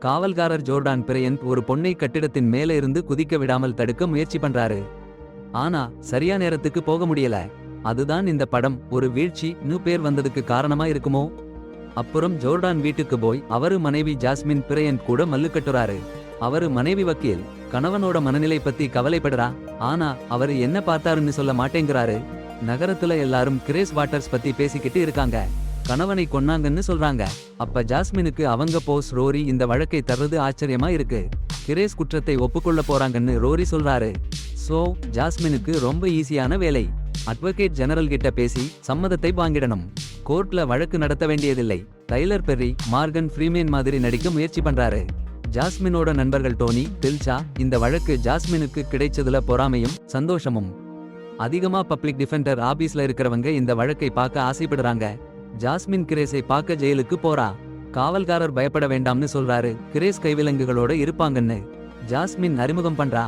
காவல்காரர் Jordan Bryant ஒரு பொண்ணை கட்டிடத்தின் மேல இருந்து குதிக்க விடாமல் தடுக்க முயற்சி பண்றாரு. ஆனா சரியா நேரத்துக்கு போக முடியல. அதுதான் இந்த படம் ஒரு வீழ்ச்சி பேர் வந்ததுக்கு காரணமா இருக்குமோ? அப்புறம் ஜோர்டான் வீட்டுக்கு போய் அவரு மனைவி ஜாஸ்மின் பிரையன்ட் கூட மல்லு கட்டுறாரு. அவரு மனைவி வக்கீல், கணவனோட மனநிலை பத்தி கவலைப்படுறா. ஆனா அவரு என்ன பார்த்தாருன்னு சொல்ல மாட்டேங்கிறாரு. நகரத்துல எல்லாரும் கிரேஸ் வாட்டர்ஸ் பத்தி பேசிக்கிட்டு இருக்காங்க. கணவனை கொன்னாங்கன்னு சொல்றாங்க. அப்ப ஜாஸ்மினுக்கு அவங்க போஸ் ரோரி இந்த வழக்கை தர்றது ஆச்சரியமா இருக்கு. கிரேஸ் குற்றத்தை ஒப்புக்கொள்ள போறாங்கன்னு ரோரி சொல்றாரு. சோ ஜாஸ்மினுக்கு ரொம்ப ஈஸியான வேலை. அட்வொகேட் ஜெனரல் கிட்ட பேசி சம்மதத்தை வாங்கிடணும். கோர்ட்ல வழக்கு நடத்த வேண்டியதில்லை. டைலர் பெர்ரி, மார்கன் ஃப்ரீமேன் மாதிரி நடிக்க முயற்சி பண்றாரு. ஜாஸ்மினோட நண்பர்கள் டோனி, தில்ஷா இந்த வழக்கு ஜாஸ்மினுக்கு கிடைச்சதுல பொறாமையும் சந்தோஷமும். அதிகமா பப்ளிக் டிஃபெண்டர் ஆபீஸ்ல இருக்கிறவங்க இந்த வழக்கை பார்க்க ஆசைப்படுறாங்க. ஜாஸ்மின் கிரேஸை பார்க்க ஜெயிலுக்கு போறா. காவல்காரர் பயப்பட வேண்டாம்னு சொல்றாரு. கிரேஸ் கைவிலங்குகளோட இருப்பாங்கன்னு ஜாஸ்மின் அறிமுகம் பண்றா.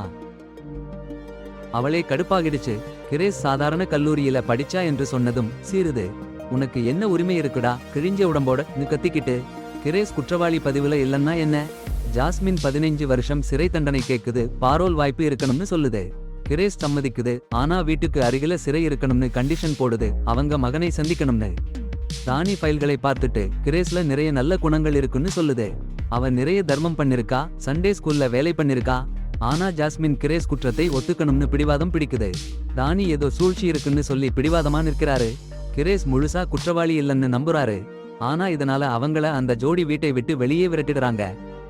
அவளே கடுப்பாகிடுச்சு. கிரேஸ் சாதாரண கல்லூரியில படிச்சா என்று சொன்னதும் சீருது. உனக்கு என்ன உரிமை இருக்குடா கிழிஞ்ச உடம்போட கத்திக்கிட்டு. கிரேஸ் குற்றவாளி பதிவுல இல்லன்னா என்ன? ஜாஸ்மின் 15 வருஷம் சிறை தண்டனை கேக்குது. பாரோல் வாய்ப்பு இருக்கணும்னு சொல்லுது. கிரேஸ் சம்மதிக்குது. ஆனா வீட்டுக்கு அருகில சிறை இருக்கணும்னு கண்டிஷன் போடுது. அவங்க மகனை சந்திக்கணும்னு. தானி ஃபைல்களை பார்த்துட்டு கிரேஸ்ல நிறைய நல்ல குணங்கள் இருக்குன்னு சொல்லுது. அவன் நிறைய தர்மம் பண்ணிருக்கா, சண்டே ஸ்கூல்ல வேலை பண்ணிருக்கா. ஆனா ஜாஸ்மின் கிரேஸ் குற்றத்தை ஒத்துக்கணும்னு பிடிவாதம் பிடிக்குது. தானி ஏதோ சூழ்ச்சி இருக்குன்னு சொல்லி பிடிவாதமா நிற்கிறாரு. கிரேஸ் முழுசா குற்றவாளி இல்லைன்னு நம்புறாரு. ஆனா இதனால அவங்கள அந்த ஜோடி வீட்டை விட்டு வெளியே விரட்டிடுறாங்க.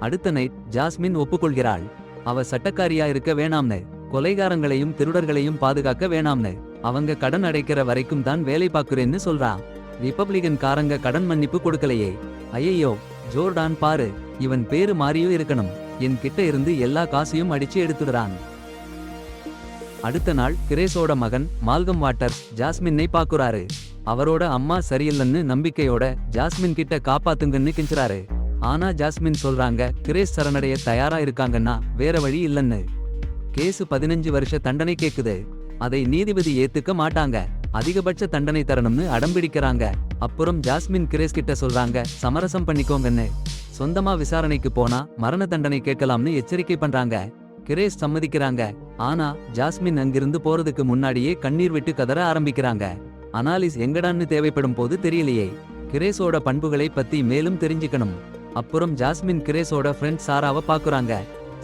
அடுத்த நைட் ஜாஸ்மின் ஒப்புக்கொள்கிறாள். அவ சட்டக்காரியா இருக்க வேணாம்னு, கொலைகாரங்களையும் திருடர்களையும் பாதுகாக்க வேணாம்னு, அவங்க கடன் அடைக்கிற வரைக்கும் தான் வேலை பார்க்குறேன்னு சொல்றா. ரிப்பப்ளிகன் காரங்க கடன் மன்னிப்பு கொடுக்கலையே. ஐயோ ஜோர்டான் பாரு, இவன் பேரு மாறியும் இருக்கணும். என் கிட்ட இருந்து எல்லா காசையும் அடிச்சு எடுத்துடுறான். அடுத்த நாள் கிரேஸோட மகன் மால்கம் வாட்டர்ஸ் ஜாஸ்மினை பாக்குறாரு. அவரோட அம்மா சரியில்லைன்னு நம்பிக்கையோட ஜாஸ்மின் கிட்ட காப்பாத்துங்கன்னு கெஞ்சுறாரு. ஆனா ஜாஸ்மின் சொல்றாங்க கிரேஸ் சரணடைய தயாரா இருக்காங்கன்னா வேற வழி இல்லைன்னு. கேசு 15 வருஷ தண்டனை கேக்குது. அதை நீதிபதி ஏத்துக்க மாட்டாங்க. அதிகபட்ச தண்டனை தரணும்னு அடம்பிடிக்கிறாங்க. அப்புறம் ஜாஸ்மின் கிரேஸ் கிட்ட சொல்றாங்க சமரசம் பண்ணிக்கோங்கன்னு. சொந்தமா விசாரணைக்கு போனா மரண தண்டனை கேட்கலாம்னு எச்சரிக்கை பண்றாங்க. கிரேஸ் சம்மதிக்கிறாங்க. ஆனா ஜாஸ்மின் அங்கிருந்து போறதுக்கு முன்னாடியே கண்ணீர் விட்டு கதற ஆரம்பிக்கிறாங்க. அனாலிஸ் எங்கடான்னு தேவைப்படும் போது தெரியலையே. கிரேஸோட பண்புகளை பத்தி மேலும் தெரிஞ்சுக்கணும். அப்புறம் ஜாஸ்மின் கிரேஸோட ஃப்ரெண்ட் சாராவை பாக்குறாங்க.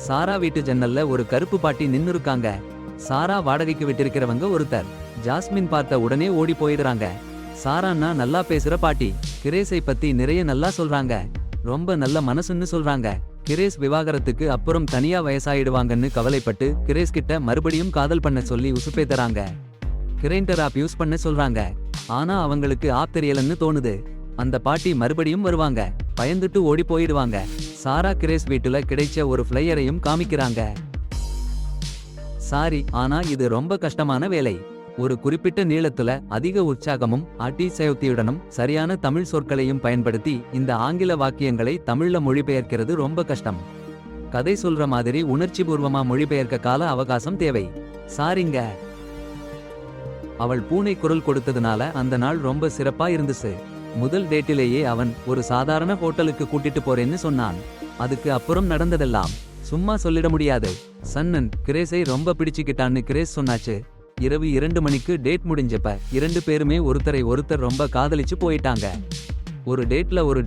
சாரா வீட்டு ஜன்னல்ல ஒரு கருப்பு பாட்டி நின்னு இருக்காங்க. சாரா வாடகைக்கு விட்டிருக்கிறவங்க ஒருத்தர். ஜாஸ்மின் பார்த்த உடனே ஓடி போயிடுறாங்க. சாரான்னா நல்லா பேசுற பாட்டி. கிரேஸை பத்தி நிறைய நல்லா சொல்றாங்க. ரொம்ப நல்ல மனசுன்னு சொல்றாங்க. கிரேஸ் விவாகரத்துக்கு அப்புறம் தனியா வயசாயிடுவாங்கன்னு கவலைப்பட்டு கிரேஸ் கிட்ட மறுபடியும் காதல் பண்ண சொல்லி உசுப்பேத்தறாங்க. கிரைண்டர் ஆப் யூஸ் பண்ண சொல்றாங்க. ஆனா அவங்களுக்கு ஆப் தெரியலன்னு தோணுது. அந்த பாட்டி மறுபடியும் வருவாங்க. பயந்துட்டு ஓடி போயிடுவாங்க. சாரா கிரேஸ் வீட்டுல கிடைச்ச ஒரு ஃப்ளையரையும் காமிக்கிறாங்க. சாரி, ஆனா இது ரொம்ப கஷ்டமான வேலை. ஒரு குறிப்பிட்ட நீளத்துல அதிக உற்சாகமும் அட்டிசயோக்தியுடனும் சரியான தமிழ் சொற்களையும் பயன்படுத்தி இந்த ஆங்கில வாக்கியங்களை தமிழ்ல மொழிபெயர்க்கிறது ரொம்ப கஷ்டம். கதை சொல்ற மாதிரி உணர்ச்சிபூர்வமா மொழிபெயர்க்க கால அவகாசம் தேவை. சாரிங்க. அவள் பூனை குரல் கொடுத்ததுனால அந்த நாள் ரொம்ப சிறப்பா இருந்துச்சு. முதல் டேட்டிலேயே அவன் ஒரு சாதாரண ஹோட்டலுக்கு கூட்டிட்டு போறேன்னு சொன்னான். அதுக்கு அப்புறம் நடந்ததெல்லாம் சும்மா சொல்லிட முடியாது. சன்னன் கிரேஸை ரொம்ப பிடிச்சுக்கிட்டான்னு கிரேஸ் சொன்னாச்சு. இரவு 2 மணிக்கு டேட் முடிஞ்சப்ப 2 பேருமே ஒருத்தரை ஒருத்தர் ரொம்ப காதலிச்சு போயிட்டாங்க. ஒரு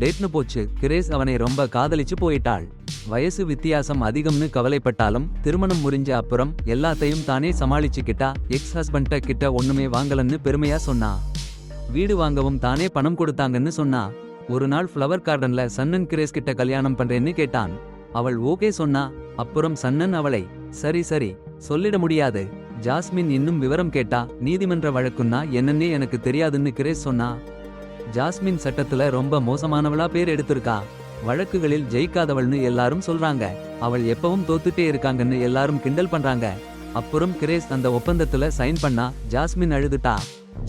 டேட்னு போச்சு. கிரேஸ் அவனை ரொம்ப காதலிச்சு போயிட்டாள். வயசு வித்தியாசம் அதிகம்னு கவலைப்பட்டாலும் திருமணம் முறிஞ்ச அப்புறம் எல்லாத்தையும் தானே சமாளிச்சுக்கிட்டா. எக்ஸ் ஹஸ்பண்ட கிட்ட ஒண்ணுமே வாங்கலன்னு பெருமையா சொன்னா. வீடு வாங்கவும் தானே பணம் கொடுத்தாங்கன்னு சொன்னா. ஒரு நாள் ஃப்ளவர் கார்டன்ல சன்னன் கிரேஸ் கிட்ட கல்யாணம் பண்றேன்னு கேட்டான். அவள் ஓகே சொன்னா. அப்புறம் சன்னன் அவளை சரி சொல்லிட முடியாது. ஜாஸ்மின் இன்னும் விவரம் கேட்டா. நீதிமன்ற வழக்குன்னா என்னன்னே எனக்கு தெரியாதுன்னு கிரேஸ் சொன்னா. ஜாஸ்மின் சட்டத்துல ரொம்ப மோசமானவளா பேர் எடுத்திருக்கா. வழக்குகளில் ஜெயிக்காதவள்னு எல்லாரும் சொல்றாங்க. அவள் எப்பவும் தோத்துட்டே இருக்காங்கன்னு எல்லாரும் கிண்டல் பண்றாங்க. அப்புறம் கிரேஸ் அந்த ஒப்பந்தத்துல சைன் பண்ணா. ஜாஸ்மின் அழுதுட்டா.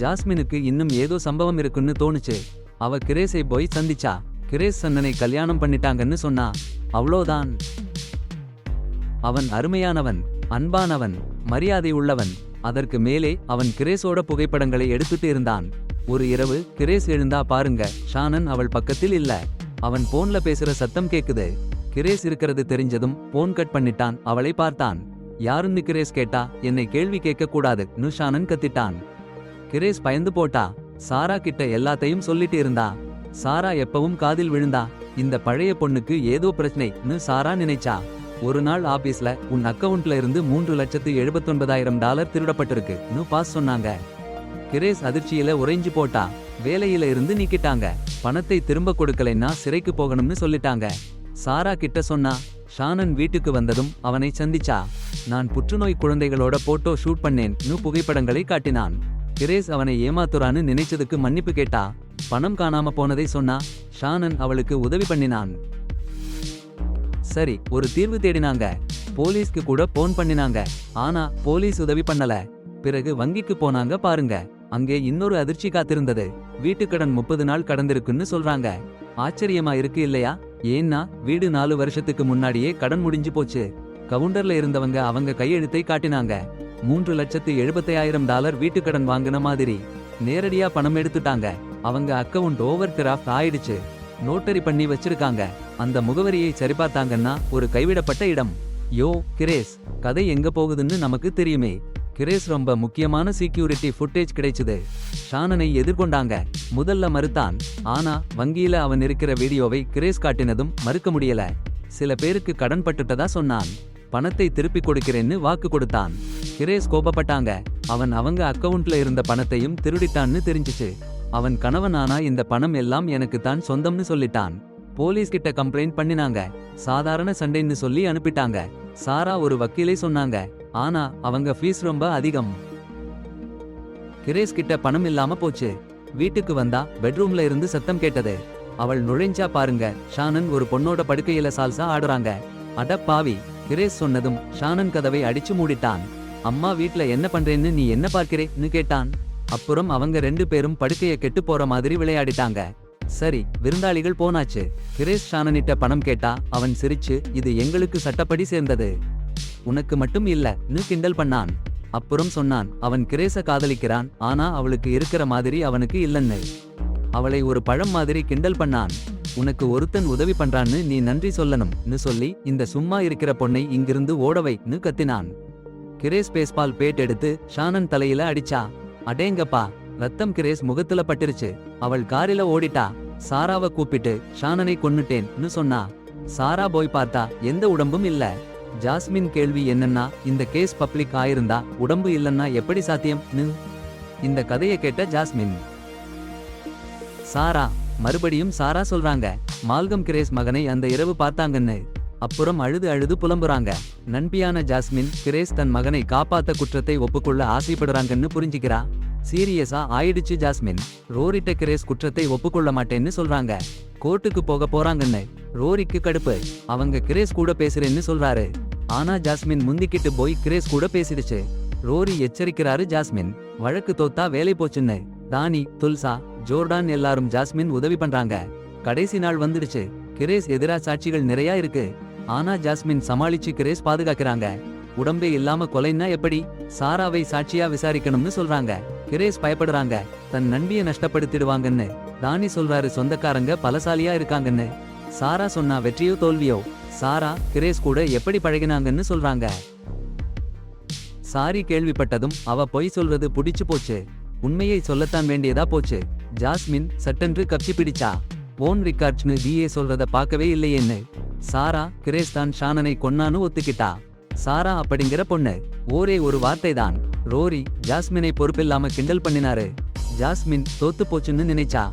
ஜாஸ்மினுக்கு இன்னும் ஏதோ சம்பவம் இருக்குன்னு தோணுச்சு. அவ கிரேஸை போய் சந்திச்சா. கிரேஸ் சன்னனை கல்யாணம் பண்ணிட்டாங்கன்னு சொன்னா. அவ்வளோதான். அவன் அருமையானவன், அன்பானவன், மரியாதை உள்ளவன். அதற்கு மேலே அவன் கிரேஸோட புகைப்படங்களை எடுத்துட்டு இருந்தான். ஒரு இரவு கிரேஸ் எழுந்தா பாருங்க, ஷானன் அவள் பக்கத்தில் இல்ல. அவன் போன்ல பேசுற சத்தம் கேக்குது. கிரேஸ் இருக்கிறது தெரிஞ்சதும் போன் கட் பண்ணிட்டான். அவளை பார்த்தான். யாருன்னு கிரேஸ் கேட்டா. என்னை கேள்வி கேட்க கூடாதுன்னு ஷானன் கத்திட்டான். கிரேஸ் பயந்து போட்டா. சாரா கிட்ட எல்லாத்தையும் சொல்லிட்டு இருந்தா. சாரா எப்பவும் காதில் விழுந்தா. இந்த பழைய பொண்ணுக்கு ஏதோ பிரச்சனைன்னு சாரா நினைச்சா. ஒரு நாள் ஆபீஸ்ல உன் அக்கவுண்ட்ல இருந்து $3,79,000 திருடப்பட்டிருக்குன்னு பாஸ் சொன்னாங்க. கிரேஸ் அதிர்ச்சியில உறைஞ்சு போட்டா. வேலையில இருந்து நீக்கிட்டாங்க. பணத்தை திரும்ப கொடுக்கலைன்னா சிறைக்கு போகணும்னு சொல்லிட்டாங்க. சாரா கிட்ட சொன்னா. ஷானன் வீட்டுக்கு வந்ததும் அவனை சந்திச்சா. நான் புற்றுநோய் குழந்தைகளோட போட்டோ ஷூட் பண்ணேன்னு புகைப்படங்களை காட்டினான். கிரேஸ் அவனை ஏமாத்துறான்னு நினைச்சதுக்கு மன்னிப்பு கேட்டா. பணம் காணாம போனதை சொன்னா. ஷானன் அவளுக்கு உதவி பண்ணினான். சரி, ஒரு தீர்வு தேடினாங்க. போலீஸ்க்கு கூட போன் பண்ணினாங்க. ஆனா போலீஸ் உதவி பண்ணல. பிறகு வங்கிக்கு போனாங்க பாருங்க. அங்கே இன்னொரு அதிர்ச்சி காத்திருந்தது. வீட்டுக்கடன் 30 நாள் கடந்திருக்குன்னு சொல்றாங்க. ஆச்சரியமா இருக்கு இல்லையா? ஏன்னா வீடு 4 வருஷத்துக்கு முன்னாடியே கடன் முடிஞ்சு போச்சு. கவுண்டர்ல இருந்தவங்க அவங்க கையெழுத்தை காட்டினாங்க. $3,75,000 வீட்டுக்கடன் வாங்கின மாதிரி. நேரடியா பணம் எடுத்துட்டாங்க. அவங்க அக்கவுண்ட் ஓவர் டிராஃப்ட் ஆயிடுச்சு. நோட்டரி பண்ணி வச்சிருக்காங்க. அந்த முகவரியை சரிபார்த்தாங்கன்னா ஒரு கைவிடப்பட்ட இடம். யோ கிரேஸ், கதை எங்க போகுதுன்னு நமக்கு தெரியுமே. கிரேஸ் ரொம்ப முக்கியமான செக்யூரிட்டி ஃபுட்டேஜ் கிடைச்சது. ஷானனை எதிர்கொண்டாங்க. முதல்ல மறுத்தான். ஆனா வங்கியில அவன் இருக்கிற வீடியோவை கிரேஸ் காட்டினதும் மறுக்க முடியல. சில பேருக்கு கடன் பட்டுட்டதா சொன்னான். பணத்தை திருப்பி கொடுக்கிறேன்னு வாக்கு கொடுத்தான். கிரேஸ் கோபப்பட்டாங்க. அவன் அவங்க அக்கவுண்ட்ல இருந்த பணத்தையும் திருடிட்டான்னு தெரிஞ்சிச்சு. அவன் கணவன் ஆனா இந்த பணம் எல்லாம் எனக்கு தான் சொந்தம்னு சொல்லிட்டான். போலீஸ் கிட்ட கம்ப்ளைண்ட் பண்ணினாங்க. சாதாரண சண்டைன்னு சொல்லி அனுப்பிட்டாங்க. சாரா ஒரு வக்கீலை சொன்னாங்க. ஆனா அவங்க ஃபீஸ் ரொம்ப அதிகம். கிரேஸ் கிட்ட பணம் இல்லாம போச்சு. வீட்டுக்கு வந்தா பெட்ரூம்ல இருந்து சத்தம் கேட்டது. அவள் நுழைஞ்சா பாருங்க. ஷானன் ஒரு பொண்ணோட படுக்கையில சால்சா ஆடுறாங்க. அட பாவி, கிரேஸ் சொன்னதும் ஷானன் கதவை அடிச்சு மூடிட்டான். அம்மா வீட்ல என்ன பண்றேன்னு நீ என்ன பார்க்கிறேன்னு கேட்டான். அப்புறம் அவங்க 2 பேரும் படுக்கைய கெட்டு போற மாதிரி விளையாடிட்டாங்க. சரி, விருந்தாளிகள் போனாச்சு. கிரேஸ் ஷானனிட்ட பணம் கேட்டா. அவன் சிரிச்சு, இது எங்களுக்கு சட்டப்படி சேர்ந்தது, உனக்கு மட்டும் இல்லன்னு கிண்டல் பண்ணான். அப்புறம் சொன்னான், அவன் கிரேஸ காதலிக்கிறான். ஆனா அவளுக்கு இருக்கிற மாதிரி அவனுக்கு இல்லன்னு. அவளை ஒரு பழம் மாதிரி கிண்டல் பண்ணான். உனக்கு ஒருத்தன் உதவி பண்றான்னு நீ நன்றி சொல்லணும்னு சொல்லி இந்த சும்மா இருக்கிற பொண்ணை இங்கிருந்து ஓடவைன்னு கத்தினான். கிரேஸ் பேஸ்பால் பேட் எடுத்து ஷானன் தலையில அடிச்சா. அடேங்கப்பா, ரத்தம் கிரேஸ் முகத்துல பட்டுருச்சு. அவள் காரில ஓடிட்டா. சாராவை கூப்பிட்டு ஷானனை கொன்னுட்டேன்னு சொன்னா. சாரா போய் பார்த்தா எந்த உடம்பும் இல்ல. ஜாஸ்மின் கேள்வி என்னன்னா, இந்த கேஸ் பப்ளிக் ஆயிருந்தா உடம்பு இல்லன்னா எப்படி சாத்தியம்னு. இந்த கதையை கேட்ட ஜாஸ்மின். சாரா மறுபடியும் சாரா சொல்றாங்க. மால்கம் கிரேஸ் மகனை அந்த இரவு பார்த்தாங்கன்னு. அப்புறம் அழுது அழுது புலம்புறாங்க. நண்பியான ஜாஸ்மின் கிரேஸ் தன் மகனை காப்பாத்த குற்றத்தை ஒப்புக்கொள்ள ஆசைப்படுறாங்கன்னு புரிஞ்சுக்கிறா. சீரியஸா ஆயிடுச்சு ஜாஸ்மின். ரோரிட்ட கிரேஸ் குற்றத்தை ஒப்புக்கொள்ள மாட்டேன்னு சொல்றாங்க. கோர்ட்டுக்கு போக போறாங்கன்னு. ரோரிக்கு கடுப்பு. அவங்க கிரேஸ் கூட பேசுறேன்னு சொல்றாரு. ஆனா ஜாஸ்மின் முந்திக்கிட்டு போய் கிரேஸ் கூட பேசிடுச்சு. Rory எச்சரிக்கிறாரு jasmine. வழக்கு தோத்தா வேலை போச்சுன்னு. தானி, துல்சா, ஜோர்டான் எல்லாரும் ஜாஸ்மின் உதவி பண்றாங்க. கடைசி நாள் வந்துடுச்சு. கிரேஸ் எதிரா சாட்சிகள் நிறைய இருக்கு. ஆனா ஜாஸ்மின் சமாளிச்சு கிரேஸ் பாதுகாக்கிறாங்க. உடம்பே இல்லாம கொலைன்னா எப்படி? சாராவை சாட்சியா விசாரிக்கணும்னு சொல்றாங்க. கிரேஸ் பயப்படுறாங்க, தன் நண்பியை நஷ்டப்படுத்திடுவாங்கன்னு. தானி சொல்றாரு சொந்தக்காரங்க பலசாலியா இருக்காங்கன்னு. சாரா சொன்னா வெற்றியோ தோல்வியோ. சாரா கிரேஸ் கூட எப்படி பழகினாங்கன்னு சொல்றாங்க. சாரி கேள்விப்பட்டதும் அவ பொய் சொல்றது புடிச்சு போச்சு. உண்மையை சொல்லத்தான் வேண்டியதா போச்சு. ஜாஸ்மின் சட்டென்று கப்சி பிடிச்சா. போன் ரிகார்ட்ஸ்னு டிஏ சொல்றத பார்க்கவே இல்லையேன்னு. சாரா கிரேஸ் தான் ஷானனை கொன்னான்னு ஒத்துக்கிட்டா. சாரா அப்படிங்கிற பொண்ணு. ஒரே ஒரு வார்த்தை தான். ரோரி ஜாஸ்மினை பொறுப்பில்லாம கிண்டல் பண்ணினாரு. ஜாஸ்மின் தோத்து போச்சுன்னு நினைச்சா.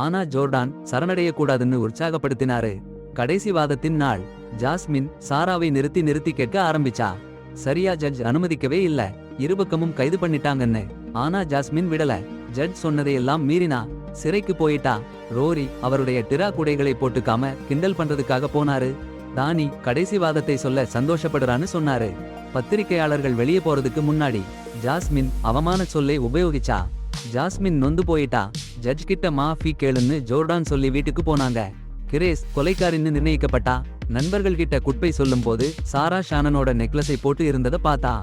ஆனா ஜோர்டான் சரணடைய கூடாதுன்னு உற்சாகப்படுத்தினாரு. கடைசி வாதத்தின் நாள். ஜாஸ்மின் சாராவை நிறுத்தி நிறுத்தி கேட்க ஆரம்பிச்சா. சரியா ஜட்ஜ் அனுமதிக்கவே இல்ல. இருபக்கமும் கைது பண்ணிட்டாங்கன்னு. ஆனா ஜாஸ்மின் விடல. ஜட்ஜ் சொன்னதையெல்லாம் மீறினா. சிறைக்கு போயிட்டா. ரோரி அவருடைய டிரா குடைகளை போட்டுக்காம கிண்டல் பண்றதுக்காக போனாரு. தானி கடைசி வாதத்தை சொல்ல சந்தோஷப்படுறான்னு சொன்னாரு. பத்திரிகையாளர்கள் வெளியே போறதுக்கு முன்னாடி ஜாஸ்மின் அவமான சொல்லை உபயோகிச்சா. ஜாஸ்மின் நொந்து போயிட்டா. ஜட்ஜ் கிட்ட மாஃபி கேளுன்னு ஜோர்டான் சொல்லி வீட்டுக்கு போனாங்க. கிரேஸ் கொலைக்காரின்னு நிர்ணயிக்கப்பட்டா. நண்பர்கள் கிட்ட குட்பை சொல்லும் போது சாரா ஷானனோட நெக்லஸை போட்டு இருந்ததை பார்த்தா.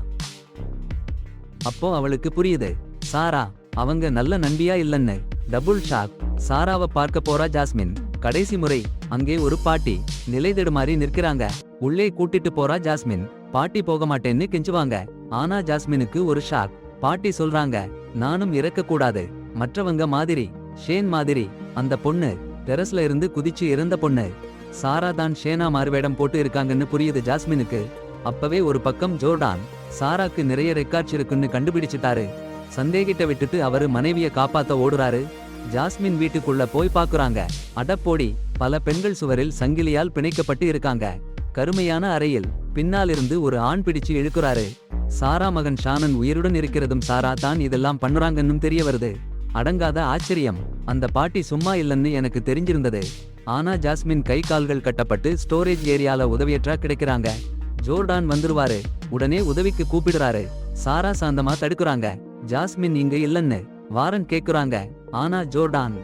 அப்போ அவளுக்கு புரியுது, சாரா அவங்க நல்ல நண்பியா இல்லன்னு. Double shock. சாராவை பார்க்க போறா ஜாஸ்மின். கடைசி முறை அங்கே ஒரு பாட்டி நிலைதடுமாறி நிற்கிறாங்க. உள்ளே கூட்டிட்டு போறா ஜாஸ்மின். பாட்டி போக மாட்டேன்னு கெஞ்சுவாங்க. ஆனா ஜாஸ்மினுக்கு ஒரு ஷாக். பாட்டி சொல்றாங்க, நானும் இறக்க கூடாது, மற்றவங்க மாதிரி, ஷேன் மாதிரி. அந்த பொண்ணு டெரஸ்ல இருந்து குதிச்சு இறந்த பொண்ணு. சாரா தான் ஷேனா மாறுவேடம் போட்டு இருக்காங்கன்னு புரியுது ஜாஸ்மினுக்கு. அப்பவே ஒரு பக்கம் ஜோர்டான் சாராக்கு நிறைய ரெக்கார்ட்ஸ் இருக்குன்னு கண்டுபிடிச்சிட்டாரு. சந்தேகிட்ட விட்டுட்டு அவரு மனைவிய காப்பாத்த ஓடுறாரு. ஜாஸ்மின் வீட்டுக்குள்ள போய் பாக்குறாங்க. அடப்போடி, பல பெண்கள் சுவரில் சங்கிலியால் பிணைக்கப்பட்டு இருக்காங்க. கருமையான அறையில் பின்னாலிருந்து ஒரு ஆண் பிடிச்சு இழுக்குறாரு. சாரா மகன் ஷானன் உயிருடன் இருக்கிறதும் சாரா தான் இதெல்லாம் பண்ணுறாங்கன்னும் தெரிய வருது. அடங்காத ஆச்சரியம். அந்த பாட்டி சும்மா இல்லைன்னு எனக்கு தெரிஞ்சிருந்தது. ஆனா ஜாஸ்மின் கை கால்கள் கட்டப்பட்டு ஸ்டோரேஜ் ஏரியால உதவியற்றா கிடைக்கிறாங்க. ஜோர்டான் வந்துருவாரு. உடனே உதவிக்கு கூப்பிடுறாரு. சாரா சாந்தமா தடுக்குறாங்க. ஜாஸ்மின் இங்க இல்லன்னு வாரன் கேக்குறாங்க. ஆனா ஜோர்டான்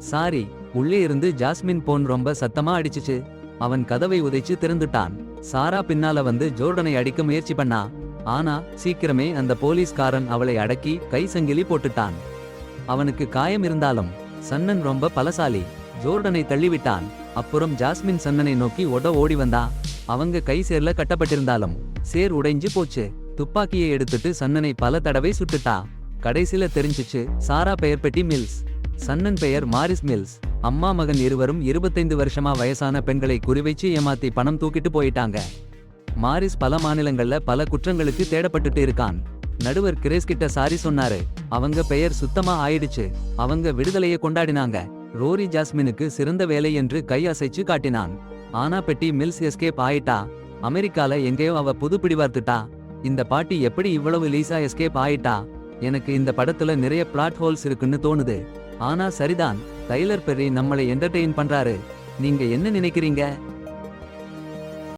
சாரி. உள்ளே இருந்து ஜாஸ்மின் போன் ரொம்ப சத்தமா அடிச்சுச்சு. அவன் கதவை உதைச்சு திறந்துட்டான். சாரா பின்னால வந்து ஜோர்டனை அடிக்க முயற்சி பண்ணா. ஆனா சீக்கிரமே அந்த போலீஸ்காரன் அவளை அடக்கி கை சங்கிலி போட்டுட்டான். அவனுக்கு காயம் இருந்தாலும் சன்னன் ரொம்ப பலசாலி. ஜோர்டனை தள்ளிவிட்டான். அப்புறம் ஜாஸ்மின் சன்னனை நோக்கி ஓடி வந்தா. அவங்க கை சேர்ல கட்டப்பட்டிருந்தாலும் சேர் உடைஞ்சு போச்சு. துப்பாக்கியை எடுத்துட்டு சன்னனை பல தடவை சுட்டுட்டா. கடைசில தெரிஞ்சிச்சு, சாரா பெயர் பெட்டி மில்ஸ், சன்னன் பெயர் மாரிஸ் மில்ஸ். அம்மா மகன் இருவரும் 25 வருஷமா வயசான பெண்களை குறிவைச்சு ஏமாத்தி பணம் தூக்கிட்டு போயிட்டாங்க. மாரிஸ் பல மாநிலங்கள்ல பல குற்றங்களுக்கு தேடப்பட்டுட்டு இருக்கான். நடுவர் கிரேஸ் கிட்ட சாரி சொன்னாரு. அவங்க பெயர் சுத்தமா ஆயிடுச்சு. அவங்க விடுதலையை கொண்டாடினாங்க. ரோரி ஜாஸ்மினுக்கு சிறந்த வேலை என்று கை அசைச்சு காட்டினான். ஆனா பெட்டி மில்ஸ் எஸ்கேப் ஆயிட்டா. அமெரிக்கால எங்கேயோ அவ புது பிடிவார்த்துட்டா. இந்த பாட்டி எப்படி இவ்வளவு லீசா எஸ்கேப் ஆயிட்டா? எனக்கு இந்த படத்துல நிறைய பிளாட் ஹோல்ஸ் இருக்குன்னு தோணுது. ஆனா சரிதான், டைலர் பெர்ரி நம்மளை என்டர்டெயின் பண்றாரு. நீங்க என்ன நினைக்கிறீங்க?